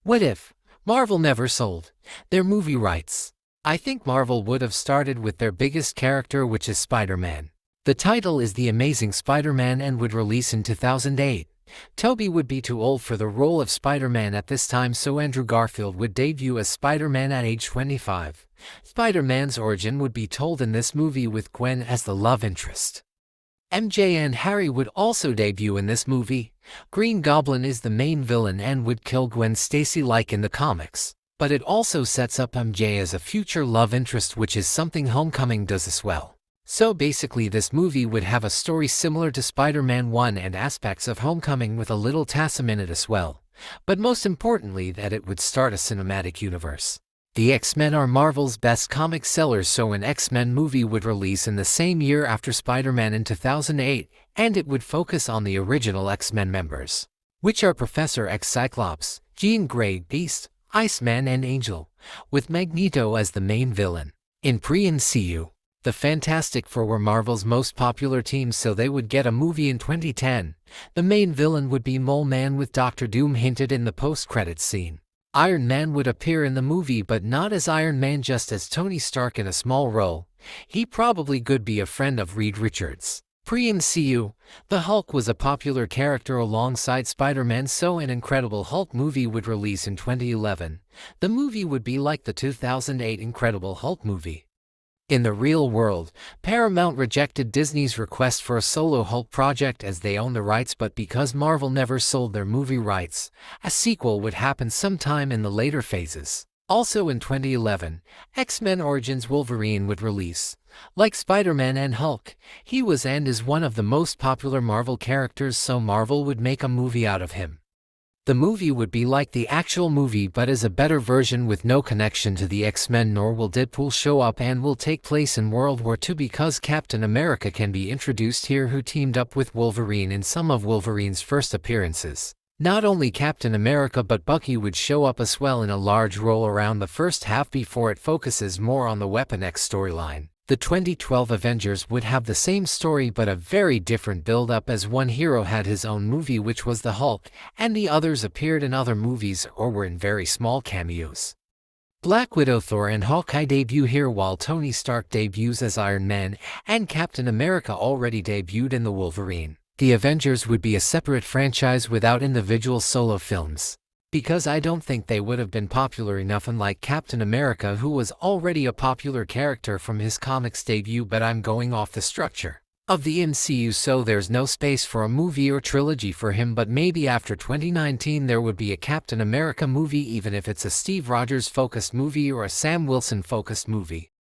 What if Marvel never sold their movie rights? I think Marvel would have started with their biggest character, which is Spider-Man. The title is The Amazing Spider-Man and would release in 2008. Tobey would be too old for the role of Spider-Man at this time, so Andrew Garfield would debut as Spider-Man at age 25. Spider-Man's origin would be told in this movie with Gwen as the love interest. MJ and Harry would also debut in this movie. Green Goblin is the main villain and would kill Gwen Stacy like in the comics. But it also sets up MJ as a future love interest, which is something Homecoming does as well. So basically this movie would have a story similar to Spider-Man 1 and aspects of Homecoming with a little TASM in it as well. But most importantly that it would start a cinematic universe. The X-Men are Marvel's best comic sellers, so an X-Men movie would release in the same year after Spider-Man in 2008, and it would focus on the original X-Men members, which are Professor X, Cyclops, Jean Grey, Beast, Iceman and Angel, with Magneto as the main villain. In pre-MCU, the Fantastic Four were Marvel's most popular team, so they would get a movie in 2010. The main villain would be Mole Man, with Doctor Doom hinted in the post-credits scene. Iron Man would appear in the movie, but not as Iron Man, just as Tony Stark in a small role. He probably could be a friend of Reed Richards. Pre-MCU, the Hulk was a popular character alongside Spider-Man, so an Incredible Hulk movie would release in 2011. The movie would be like the 2008 Incredible Hulk movie. In the real world, Paramount rejected Disney's request for a solo Hulk project as they own the rights, but because Marvel never sold their movie rights, a sequel would happen sometime in the later phases. Also in 2011, X-Men Origins Wolverine would release. Like Spider-Man and Hulk, he was and is one of the most popular Marvel characters, so Marvel would make a movie out of him. The movie would be like the actual movie but is a better version with no connection to the X-Men, nor will Deadpool show up, and will take place in World War II because Captain America can be introduced here, who teamed up with Wolverine in some of Wolverine's first appearances. Not only Captain America but Bucky would show up as well in a large role around the first half before it focuses more on the Weapon X storyline. The 2012 Avengers would have the same story but a very different build-up, as one hero had his own movie, which was the Hulk, and the others appeared in other movies or were in very small cameos. Black Widow, Thor and Hawkeye debut here, while Tony Stark debuts as Iron Man, and Captain America already debuted in the Wolverine. The Avengers would be a separate franchise without individual solo films, because I don't think they would have been popular enough, unlike Captain America, who was already a popular character from his comics debut. But I'm going off the structure of the MCU, so there's no space for a movie or trilogy for him, but maybe after 2019 there would be a Captain America movie, even if it's a Steve Rogers focused movie or a Sam Wilson focused movie.